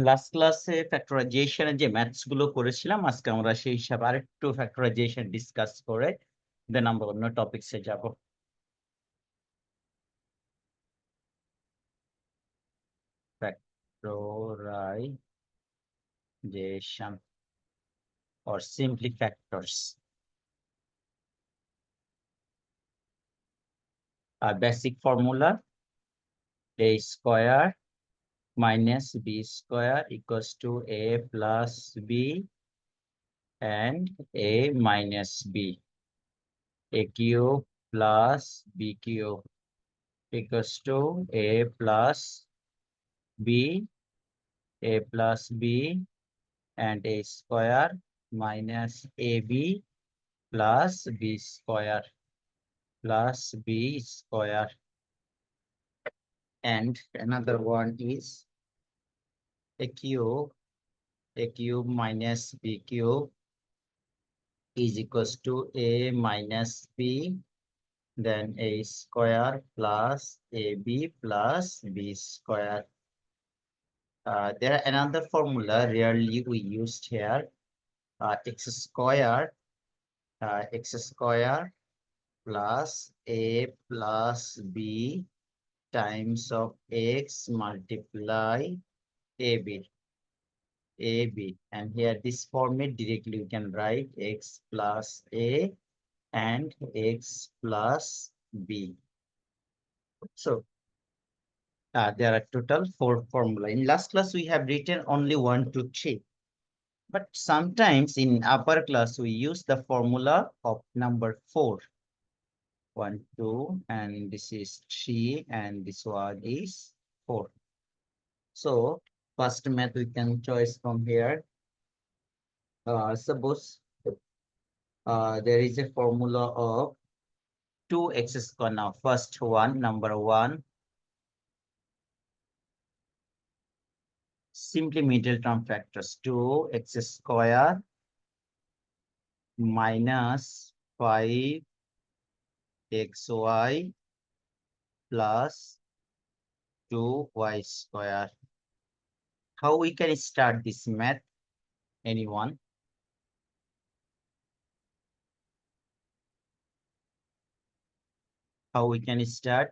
Last ক্লাসে ফ্যাক্টরাইজেশনের যে maths গুলো করেছিলাম, আজকে আমরা সেই হিসাবে আরেকটু ফ্যাক্টরাইজেশন ডিসকাস করে দেন আমরা অন্য টপিকসে যাব। Factorisation or simply factors. Basic formula: a square minus b square equals to a plus b and a minus b. A cube plus b cube equals to a plus b, a plus b and a square minus ab plus b square plus b square. And another one is a cube minus b cube is equals to a minus b, then a square plus ab plus b square. There are another formula rarely we used here, x square plus a plus b times of x multiply ab, and here this format directly we can write x plus a and x plus b. So there are total 4 formula. In last class we have written only 1, 2, 3, but sometimes in upper class we use the formula of number 4. 1, 2, and this is 3, and this one is 4. So first math we can choose from here. Suppose there is a formula of 2x square. Now first one, number 1, simply middle term factors: 2x square minus 5xy plus 2y square. How we can start this math? Anyone? How we can start?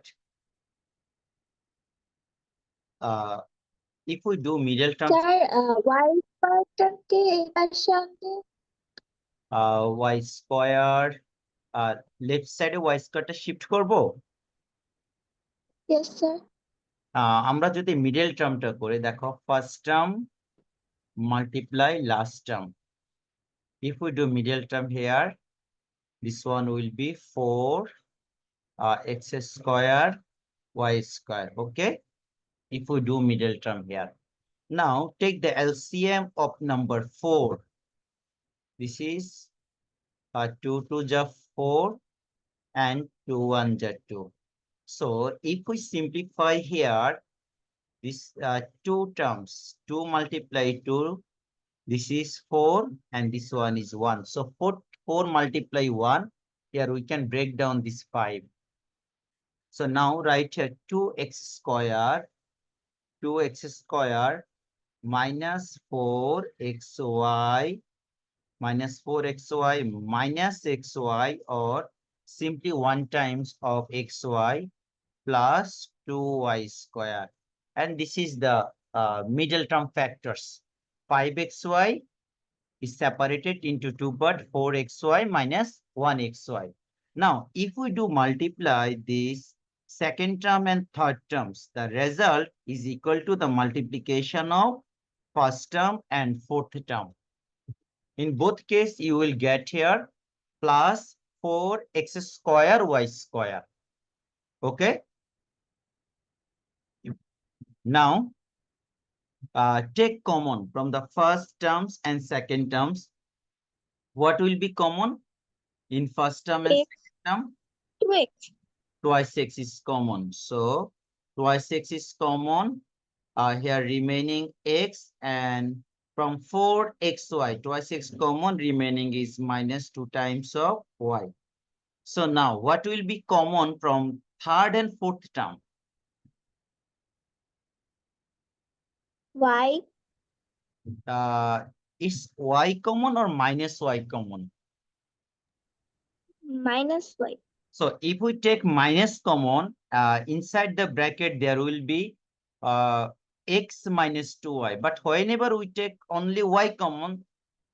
If we do middle term, sir Y স্কয়ারটাকে এই পাশে আনতে y square, left সাইডে y স্কয়ারটা shift করব। Yes sir আমরা যদি middle টার্মটা করে দেখো, first term multiply last term. If we do middle term here, this one will be 4 x square y square. Okay, if we do middle term here. Now take the LCM of number 4. This is 2 2 ja 4 and 2 1 ja 2. So if we simplify here, this two terms, 2 multiply 2, this is 4 and this one is 1. So 4 multiply 1, here we can break down this 5. So now write here 2x square minus 4xy minus 4xy minus xy, or simply 1 times of xy plus 2y square. And this is the middle term factors. 5xy is separated into 2 part, 4xy minus 1xy. Now, if we do multiply this second term and third terms, the result is equal to the multiplication of first term and fourth term. In both cases, you will get here plus 4x square y square. Okay. Now, take common from the first terms and second terms. What will be common in first term and second term? 2x Twice x is common. So twice x is common. Here remaining x, and from 4xy, twice x common, remaining is minus 2 times of y. So now what will be common from third and fourth term? Y Is y common or minus y common? minus Y. So if we take minus common, inside the bracket there will be x minus 2y. But whenever we take only y common,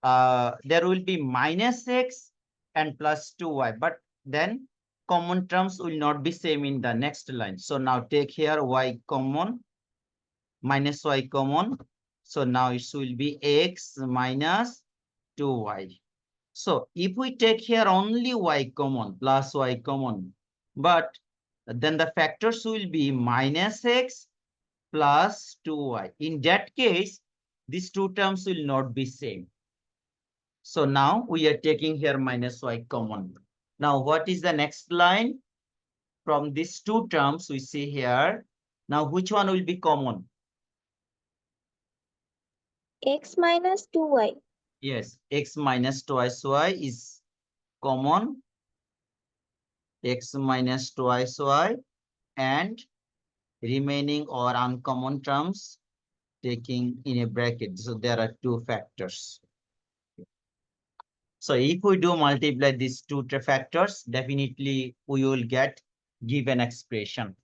there will be minus x and plus 2y. But then common terms will not be same in the next line. So now take here y common, minus y common. So now it will be x minus 2y. So if we take here only y common, plus y common, but then the factors will be minus x plus 2y. In that case, these two terms will not be same. So now we are taking here minus y common. Now what is the next line? From these two terms we see here. Now which one will be common? X minus 2Y. Yes, x minus twice y is common. X minus twice y, and remaining or uncommon terms taking in a bracket. So there are two factors. So if we do multiply these two factors, definitely we will get given expression.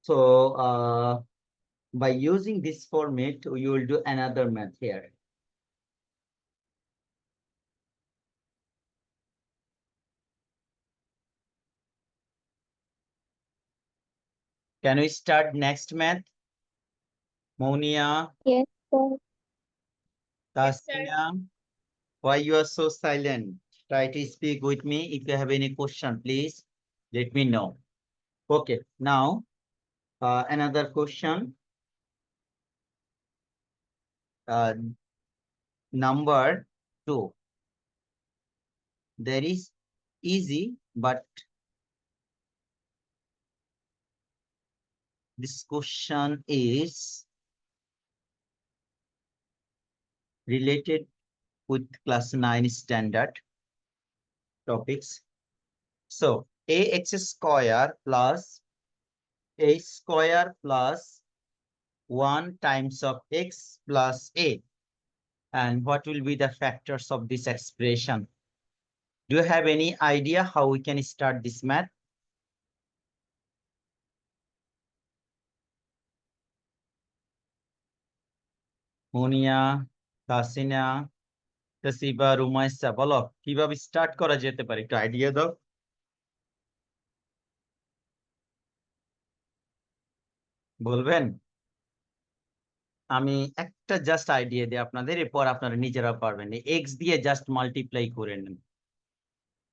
So by using this format, we will do another math here. Can we start next math? Monia, Yes, sir. Tasnia, why you are so silent? Try to speak with me. If you have any question, please let me know. Okay, now another question. Number 2. There is easy, but this question is related with class 9 standard topics. So ax square plus a square plus 1 times of x plus a. And what will be the factors of this expression? Do you have any idea how we can start this math? Monia, Tasina, Tasiba, Rumaisa, বলো কিভাবে start করা যেতে পারে, একটু idea দাও। বলবেন? আমি একটা জাস্ট আইডিয়া দিই আপনাদের, এরপর আপনারা নিজেরা পারবেন। এক্স দিয়ে জাস্ট মাল্টিপ্লাই করে নেন,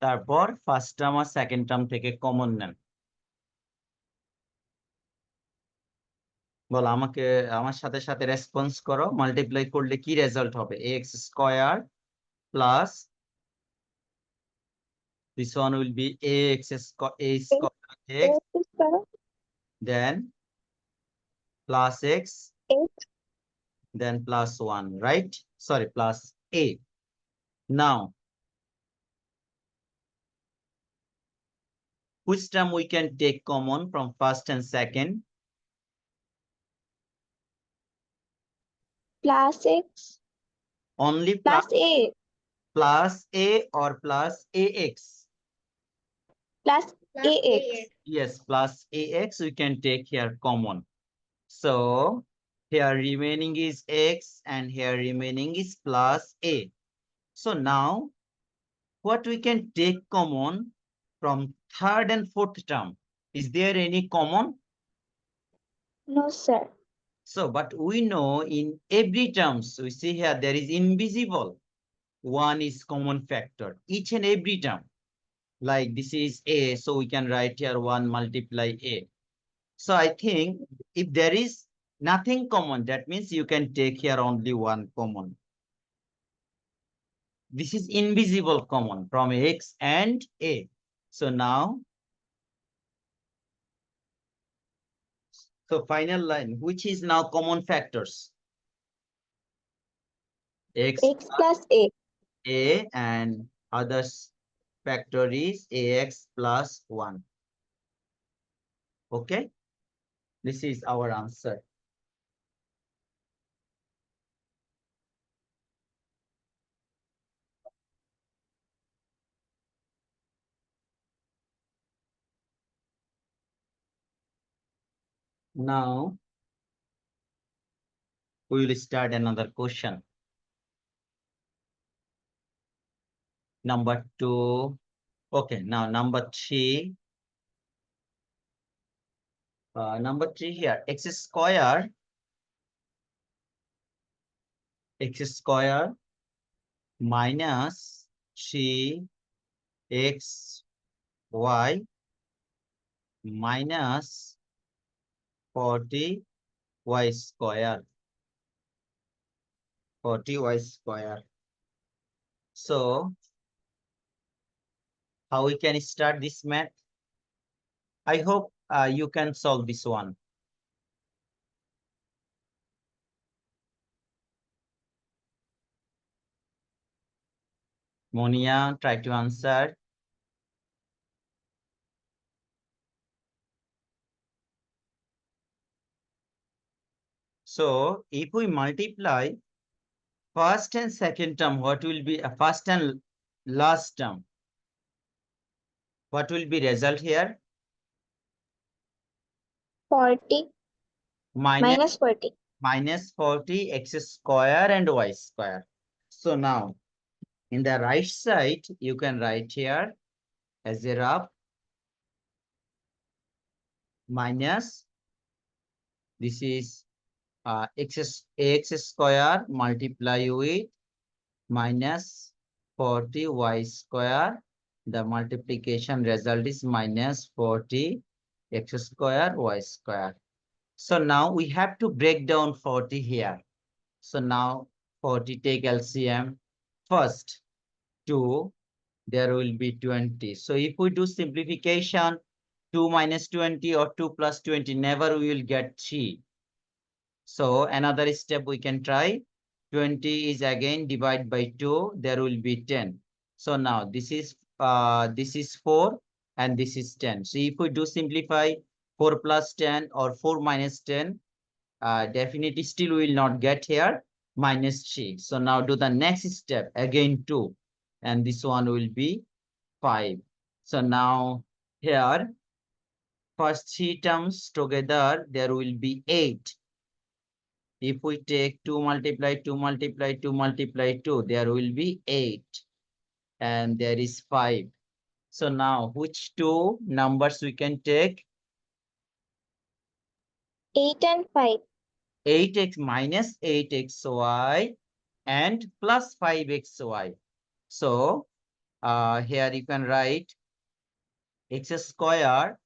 তারপর ফার্স্ট টার্ম আর সেকেন্ড টার্ম থেকে কমন নেন। বলো আমাকে, আমার সাথে সাথে রেসপন্স করো। মাল্টিপ্লাই করলে কি রেজাল্ট হবে? X square plus this one will be a square x, X square. then plus x, X then plus 1, right? Sorry, plus a. Now which term we can take common from first and second? plus X Only plus A plus a or plus ax? plus AX. Yes, plus ax we can take here common. So here remaining is x and here remaining is plus a. So now what we can take common from third and fourth term? Is there any common? No, sir. So, but we know in every terms, we see here there is invisible. One is common factor, each and every term. Like this is a, so we can write here 1 multiply a. So I think if there is nothing common, that means you can take here only one common. This is invisible common from x and a. So now, so final line, which is now common factors? X X plus A. a and others factor is ax plus 1. Okay, this is our answer. Now we will start another question. Number 2. Okay, now number 3. Number 3 here, x square minus 3xy minus 40y square. 40y square. So how we can start this math? I hope you can solve this one. Monia, try to answer. So if we multiply first and second term, what will be first and last term? What will be result here? 40 minus 40. Minus 40 x square and y square. So now in the right side, you can write here as a rough minus, this is ax square multiply with minus 40y square. The multiplication result is minus 40 x square y square. So now we have to break down 40 here. So now 40 take LCM. First 2, there will be 20. So if we do simplification, 2 minus 20 or 2 plus 20, never we will get 3. So another step we can try. 20 is again divide by 2, there will be 10. So now this is 4 and this is 10. So if we do simplify 4 plus 10 or 4 minus 10, definitely still we will not get here minus 3. So now do the next step, again 2, and this one will be 5. So now here first 3 terms together, there will be 8. If we take 2 multiply 2 multiply 2 multiply 2, there will be 8. And there is 5. So now which two numbers we can take? 8 and 5. 8x minus 8xy and plus 5xy. So here you can write x square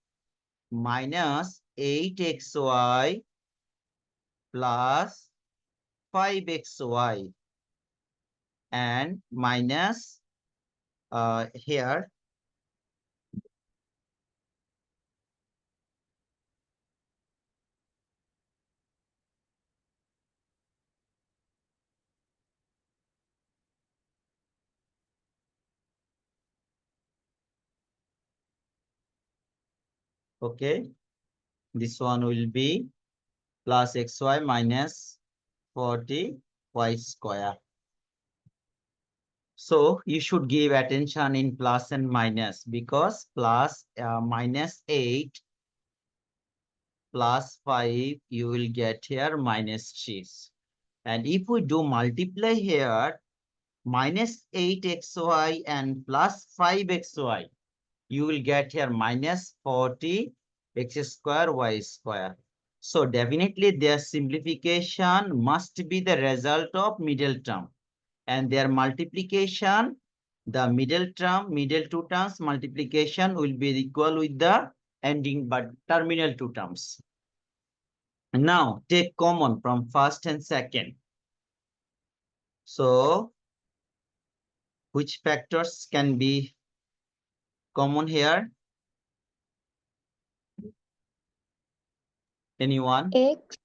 minus 8xy plus 5xy and minus here okay, this one will be plus xy minus 40y square. So you should give attention in plus and minus, because plus minus 8 plus 5, you will get here minus 3. And if we do multiply here, minus 8xy and plus 5xy, you will get here minus 40 x square y square. So definitely their simplification must be the result of middle term, and their multiplication, the middle term, middle two terms multiplication will be equal with the ending but terminal two terms. Now take common from first and second. So which factors can be common here? Anyone? X.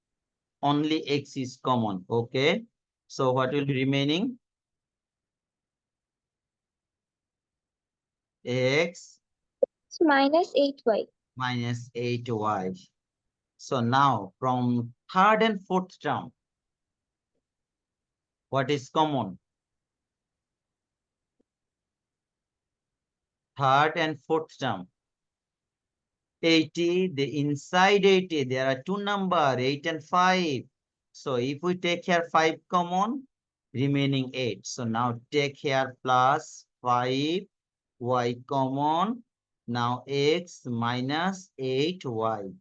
Only x is common. Okay. So what will be remaining? x minus 8y. minus 8y. So now from third and fourth term, what is common? Third and fourth term. 80, the inside 80, there are two numbers, 8 and 5. So if we take here 5 common, remaining 8. So now take here plus 5, y common. Now x minus 8y.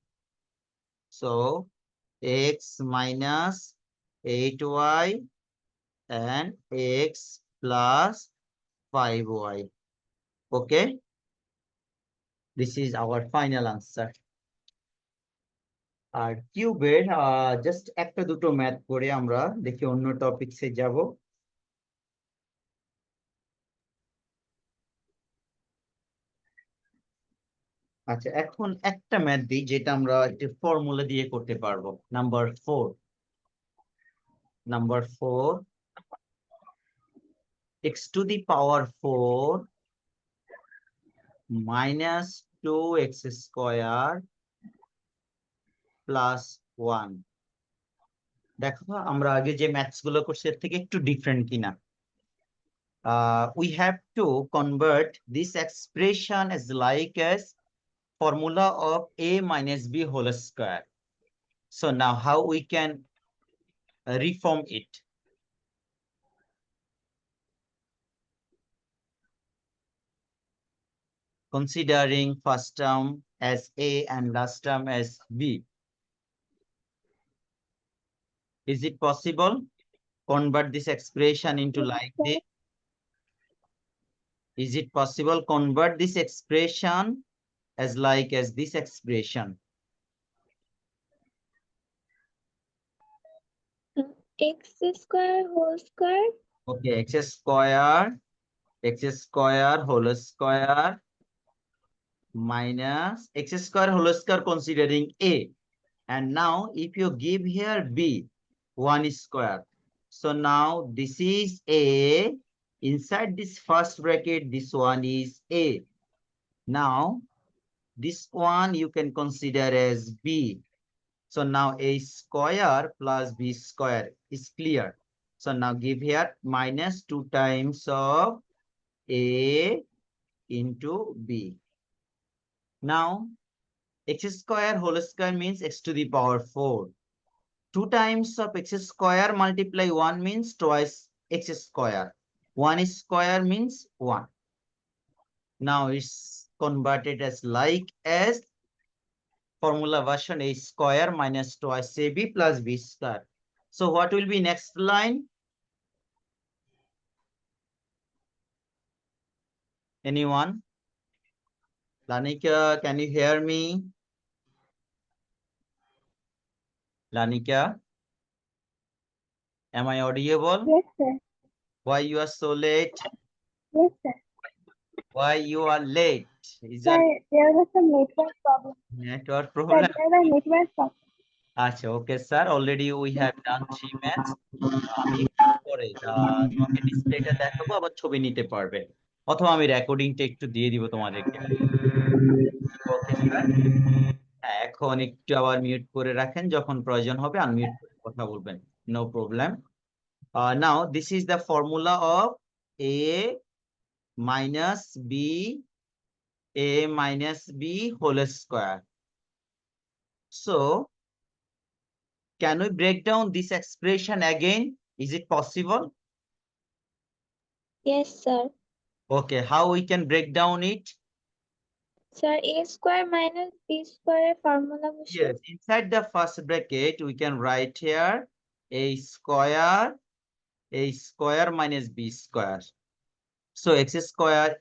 So x minus 8y and x plus 5y. Okay, this is our final answer. আর কিউবের just একটা দুটো math করে আমরা দেখি অন্য টপিকসে যাব। আচ্ছা, এখন একটা ম্যাথ দিই যেটা আমরা একটা ফর্মুলা দিয়ে করতে পারবো। Number 4, x to the power 4 minus 2x square plus 1. দেখো আমরা আগে যে ম্যাথস গুলো করছি এর থেকে একটু ডিফারেন্ট কিনা। We have to convert this expression as like as formula of a minus b whole square. So now how we can reform it? Considering first term as a and last term as b. Is it possible? Convert this expression into like this. Is it possible? Convert this expression as like as this expression. X square whole square Okay, x square whole square minus x square whole square considering a. And now if you give here b, 1 square. So now this is a. Inside this first bracket, this one is a. Now this one you can consider as b. So now a square plus b square is clear. So now give here minus 2 times of a into b. Now x square whole square means x to the power 4. 2 times of x square multiply 1 means twice x square. 1 square means 1. Now it's converted as like as formula version a square minus twice ab plus b square. So what will be next line? Anyone? Lanika, can you hear me? Lanika, am I audible? Yes, sir. Why you are so late? Yes, sir. Why you are late? Is Sir, that there was some network problem. network Sir, problem? there was network problem. আচ্ছা, okay sir, already we have done 3 maths. আমি পরে তোমাকে ডিসপ্লেটা দেখাবো, আবার ছবি নিতে পারবে, অথবা আমি রেকর্ডিংটা একটু দিয়ে দিব তোমাদেরকে। ওকে স্যার, হ্যাঁ, এখন একটু আবার মিউট করে রাখেন, যখন প্রয়োজন হবে আনমিউট করে কথা বলবেন, no problem. Now this is the formula of a minus b whole square. So can we break down this expression again? Is it possible? Yes, sir. Okay, how we can break down it? Sir, a square minus b square formula Yes, inside the first bracket, we can write here a square minus b square. So x square,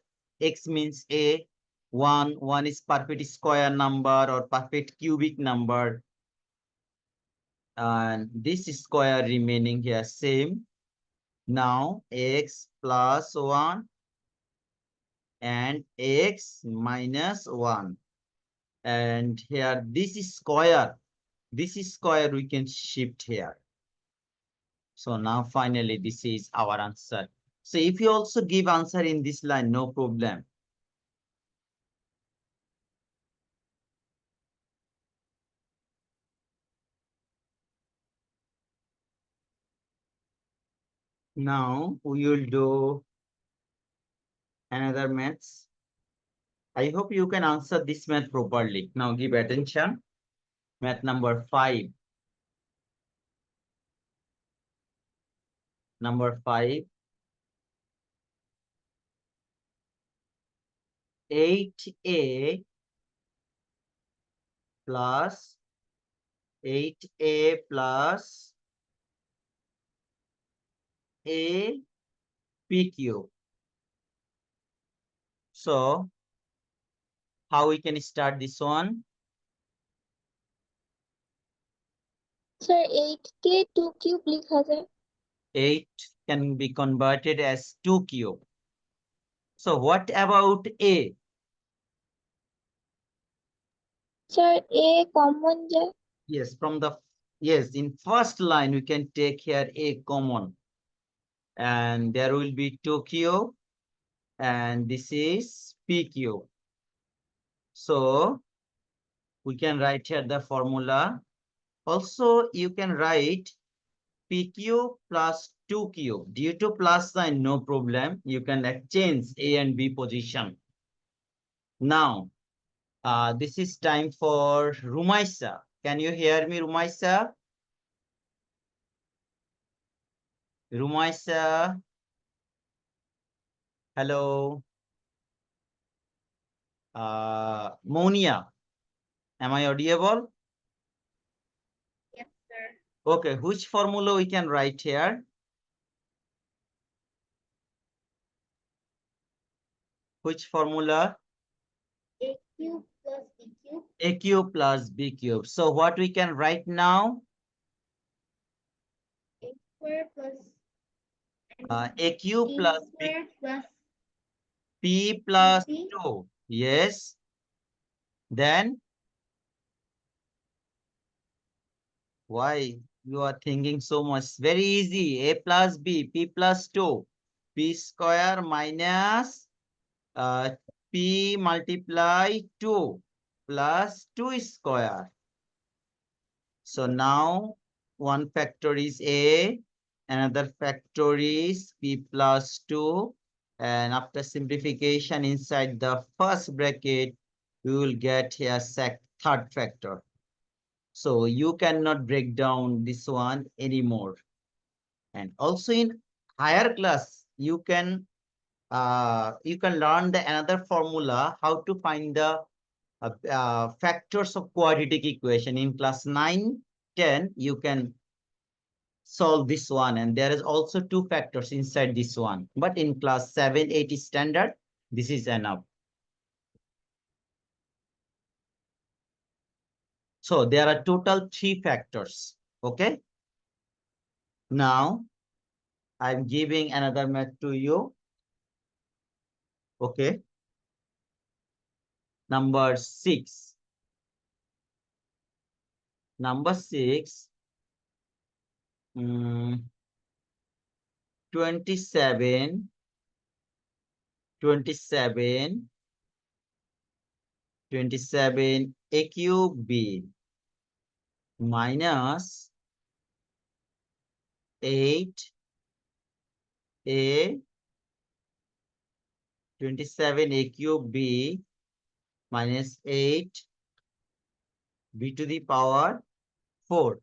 x means a, 1 is perfect square number or perfect cubic number. And this square remaining here same. Now x plus 1 and x minus 1. And here this square we can shift here. So now finally this is our answer. So if you also give answer in this line, no problem. Now we will do another maths. I hope you can answer this math properly. Now give attention. Math number 5. Number 5. 8a plus 8a plus a PQ. So how we can start this one? Sir, 8 के 2 cube लिखा जाए. 8 can be converted as 2 cube. So what about a? Sir, A common जाए. Yes, in first line we can take here a common, and there will be 2 cube, and this is p cube. So we can write here the formula. Also you can write p cube plus 2 cube. Due to plus sign, no problem, you can exchange a and b position. Now this is time for Rumaisa. Can you hear me, Rumaisa? Rumaisa, hello. Monia, am I audible? Yes, sir. Okay, which formula we can write here? Which formula? A cube plus B cube. A cube plus b cube. So what we can write now? A square plus A cube B plus b square plus p plus B. 2. Yes. Then why you are thinking so much? Very easy. A plus b, p plus 2. P square minus p multiply 2 plus 2 square. So now one factor is a, another factor is p plus 2, and after simplification inside the first bracket, we will get here third factor. So you cannot break down this one anymore. And also in higher class, you can learn the another formula how to find the factors of quadratic equation. In class 9, 10, you can solve this one, and there is also 2 factors inside this one. But in class 7, 8 standard, this is enough. So there are total 3 factors. Okay. Now I'm giving another math to you. Okay. Number 6. Number 6. 27 a cube b minus 8 a 27 a cube b minus 8 b to the power 4.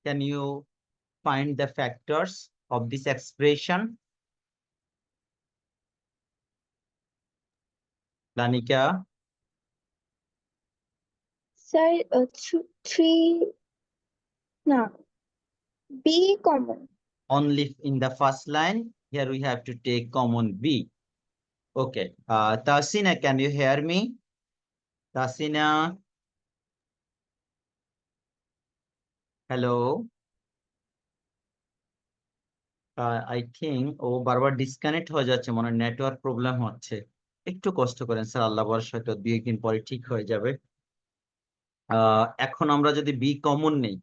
Can you find the factors of this expression? Lanika? Sir, 3. No. B common. Only in the first line. Here we have to take common b. Okay. Tasina, can you hear me? Tasina? Hello? I think ও বারবার disconnect হয়ে যাচ্ছে, মনে হয় network problem হচ্ছে। একটু কষ্ট করেন sir, আল্লাহ ভরসা হয়তো 2 দিন পরে ঠিক হয়ে যাবে। এখন আমরা যদি বি কমন নেই,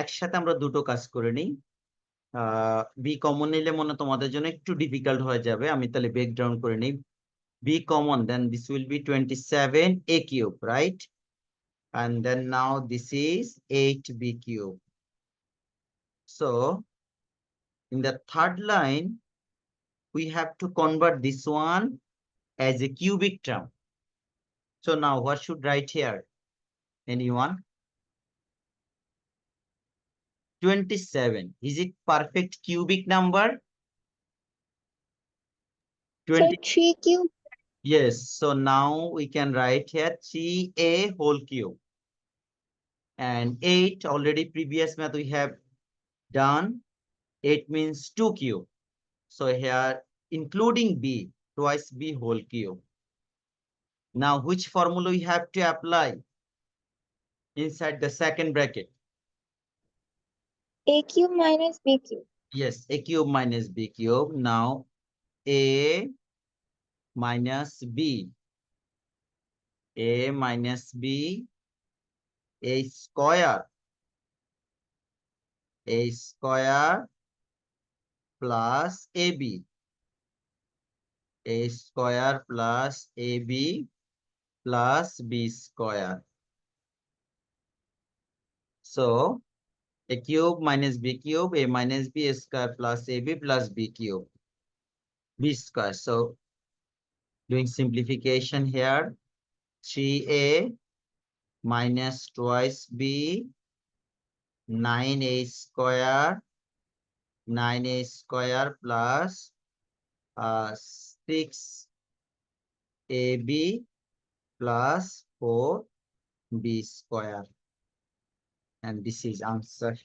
একসাথে আমরা দুটো কাজ করে নিই। বি কমন নিলে মনে তোমাদের জন্য একটু ডিফিকাল্ট হয়ে যাবে, আমি তাহলে ব্রেকডাউন করে নিই। B common, then this will be 27 a cube, right? And then now this is 8b cube. So in the third line, we have to convert this one as a cubic term. So now what should write here? Anyone? 27. Is it perfect cubic number? Sir, 20. 3 cube. Yes. So now we can write here 3a whole cube. And 8, already previous math we have done. 8 means 2 cube. So here, including b, twice b whole cube. Now, which formula we have to apply inside the second bracket? A cube minus B cube. Yes, a cube minus b cube. Now, a minus b. A minus b, a square. A square plus ab. A square plus ab plus b square. So, a cube minus b cube, a minus b square plus ab plus b cube, b square. So, doing simplification here, 3a minus twice b, 9a square, 9a square plus 6ab plus 4b square. And this is answer.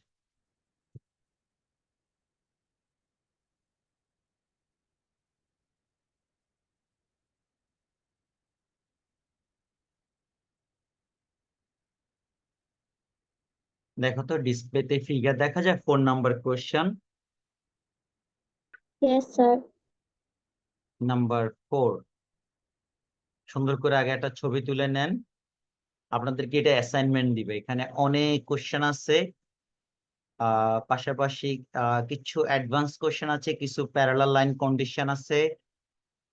দেখো তো ডিসপ্লেতে figure দেখা যায় 4 number question. Yes, sir. Number 4 সুন্দর করে আগে একটা ছবি তুলে নেন। আপনাদেরকে এটা অ্যাসাইনমেন্ট দিবে। এখানে অনেক কোশ্চেন আছে, পাশাপাশি কিছু অ্যাডভান্স কোশ্চেন আছে, কিছু প্যারালাল লাইন কন্ডিশন আছে,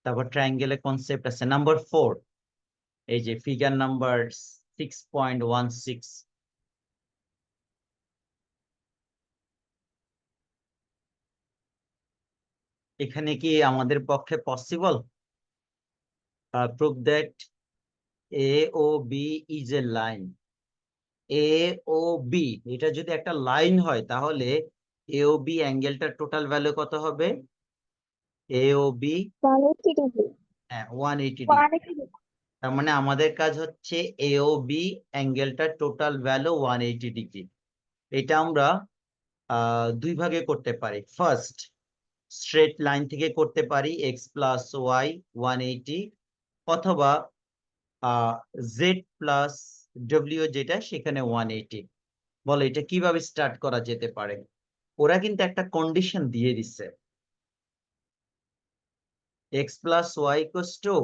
তারপর ট্রায়াঙ্গেলের কনসেপ্ট আছে। নাম্বার 4, এই যে ফিগার নাম্বার 6.16। এখানে কি আমাদের পক্ষে possible? Prove that A O B is a line. A O B এটা যদি একটা লাইন হয়, তাহলে এ ও বি অ্যাঙ্গেলটার টোটাল ভ্যালু কত হবে? A O B 180 degree. 180 degree. 180 degree. তার মানে আমাদের কাজ হচ্ছে এ ও বি অ্যাঙ্গেলটার টোটাল ভ্যালু 180 ডিগ্রি। এটা আমরা দুই ভাগে করতে পারি। ফার্স্ট, স্ট্রেট লাইন থেকে করতে পারি এক্স প্লাস ওয়াই 180, অথবা জেড প্লাস ডব্লিউ যেটা সেখানে 180। বলো এটা কিভাবে স্টার্ট করা যেতে পারে? ওরা কিন্তু একটা কন্ডিশন দিয়ে দিচ্ছে, x plus y equals to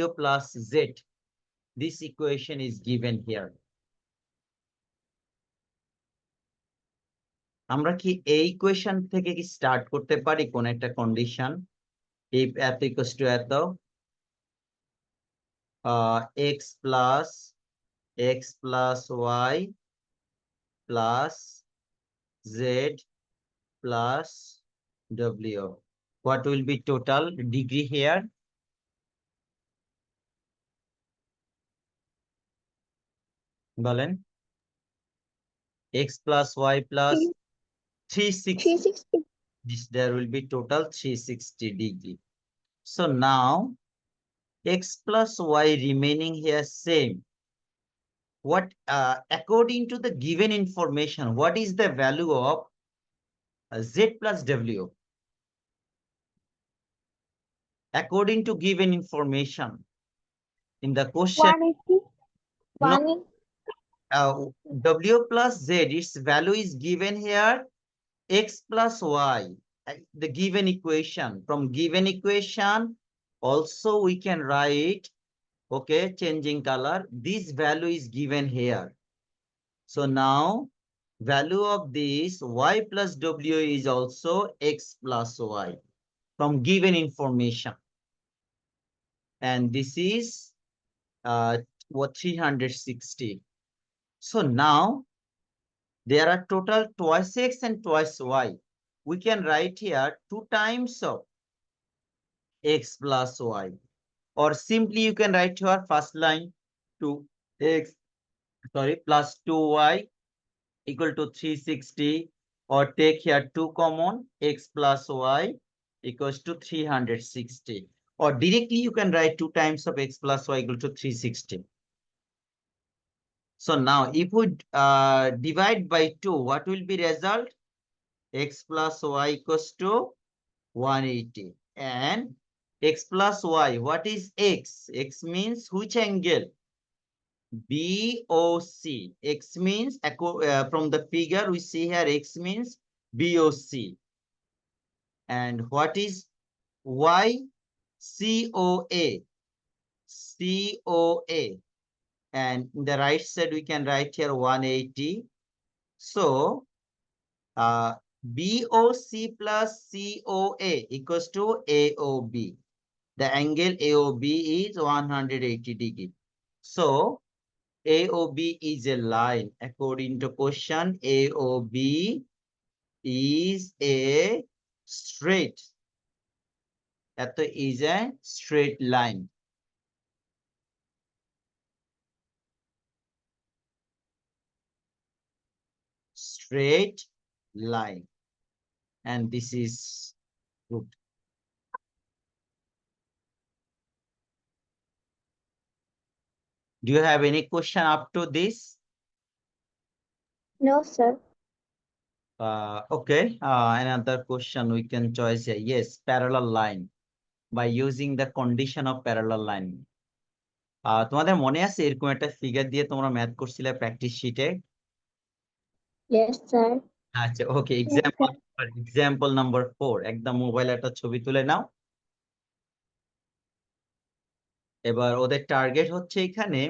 w plus z. This equation is given here. আমরা কি এই ইকুয়েশন থেকে কি স্টার্ট করতে পারি কোন একটা কন্ডিশন? if এত equals to এত, x plus y plus z plus w. What will be total degree here? বলেন। x plus y plus 360. 360. There will be total 360 degree. So now x plus y remaining here same. What according to the given information, what is the value of z plus w? According to given information in the question, 180. no, 180. w plus z, its value is given here x plus y, the given equation. From given equation also we can write, okay, changing color, this value is given here. So now value of this y plus w is also x plus y from given information, and this is or 360. So now there are total twice x and twice y. We can write here 2 times of x plus y, or simply you can write your first line 2x plus 2y equal to 360, or take here 2 common, x plus y equals to 360, or directly you can write 2 times of x plus y equal to 360. So now if we divide by 2, what will be result? X plus y equals to 180. And x plus y, what is x? X means which angle? BOC. X means, from the figure we see here, x means BOC. And what is y? COA. COA. And in the right side, we can write here 180. So, BOC plus COA equals to AOB. The angle AOB is 180 degree. So, AOB is a line. According to question, AOB is a straight. That is a straight line. Straight line. And this is good. Do you have any question up to this? No, sir. Okay, another question we can choose here. Yes, parallel line. By using the condition of parallel line. তোমাদের মনে আছে এরকম একটা figure দিয়ে তোমরা math করছিলে practice শিটে? Yes, sir. আচ্ছা, ওকে, Yes, sir. এক্সাম্পল নাম্বার 4, একদম মোবাইলে একটা ছবি তুলে নাও। এবার ওদের টার্গেট হচ্ছে এখানে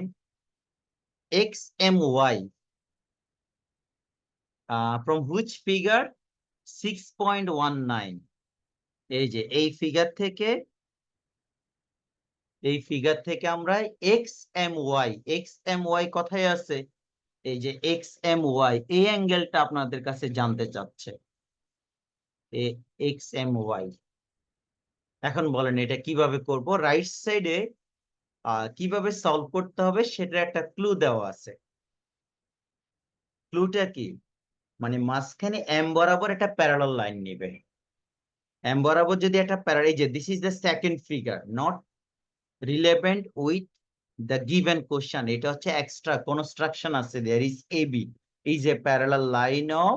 XMY from which figure? 6.19. এই যে এই ফিগার থেকে আমরা XMY কোথায় আছে? এই যে XMY, এই অ্যাঙ্গেলটা আপনাদের কাছে জানতে চাচ্ছে। XMY। এখন বলেন এটা কিভাবে করব? রাইট সাইডে কিভাবে সলভ করতে হবে সেটা একটা ক্লু দেওয়া আছে। ক্লুটা কি? মানে মাঝখানে এম বরাবর একটা প্যারালাল লাইন নেবে। এম বরাবর যদি একটা প্যারালাল, এই যে this is the second figure, not relevant with the given question. এটা হচ্ছে এক্সট্রা কনস্ট্রাকশন আছে। There is AB is a parallel line of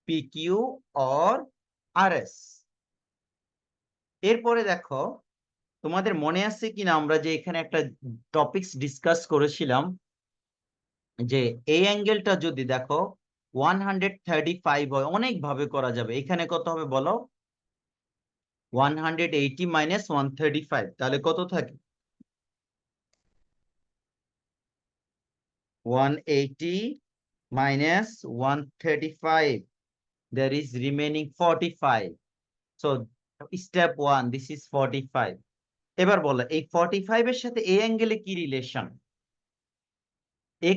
PQ or RS। এরপরে দেখো, তোমাদের মনে আছে কিনা আমরা যে এখানে একটা টপিকস ডিসকাস করেছিলাম, যে এই অ্যাঙ্গেলটা যদি দেখো 135 হয়, অনেক ভাবে করা যাবে। এখানে কত হবে বলো? 180 মাইনাস 135, তাহলে কত থাকে? 180 minus 135, there is remaining 45. So step 1, this is 45. এবার বলো এই 45 এর সাথে এই অ্যাঙ্গেলে কি relation?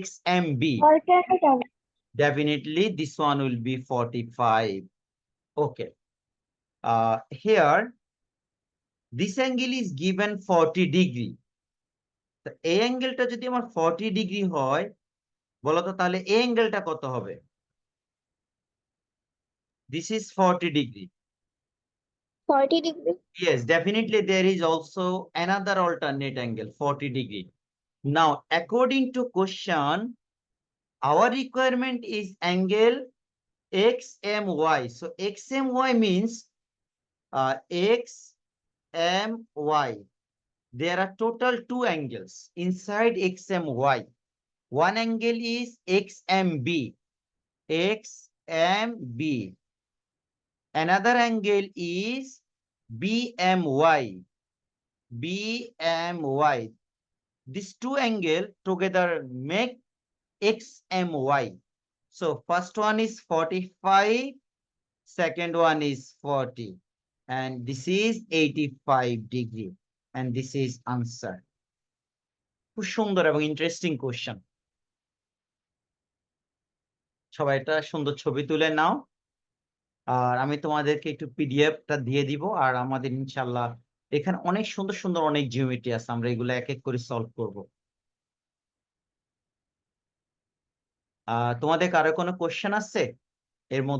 XMB। Definitely this one will be 45. Okay. Here this angle is given 40 degree. তো এই অ্যাঙ্গেলটা যদি আমার 40 ডিগ্রি হয়, বলো তো তাহলে এই অ্যাঙ্গেলটা কত হবে? This is 40 degree. 40 degree. Yes, definitely there is also another alternate angle, 40 degree. Now, according to question, our requirement is angle XMY. So XMY means XMY. There are total 2 angles inside XMY. One angle is XMB. XMB. Another angle is BMY. BMY. These 2 angles together make XMY. So first one is 45, second one is 40, and this is 85 degree, and this is answer. খুব সুন্দর এবং interesting question. সবাই একটা সুন্দর ছবি তুলে নাও, আর আমি তোমাদেরকে একটু পিডিএফটা দিয়ে দিব। আর আমাদের ইনশাল্লাহ এখানে অনেক সুন্দর সুন্দর অনেক জিওমেট্রি আছে, আমরা এগুলো এক এক করে সলভ করব। তোমাদের কারো কোনো কোশ্চেন আছে এর মধ্যে?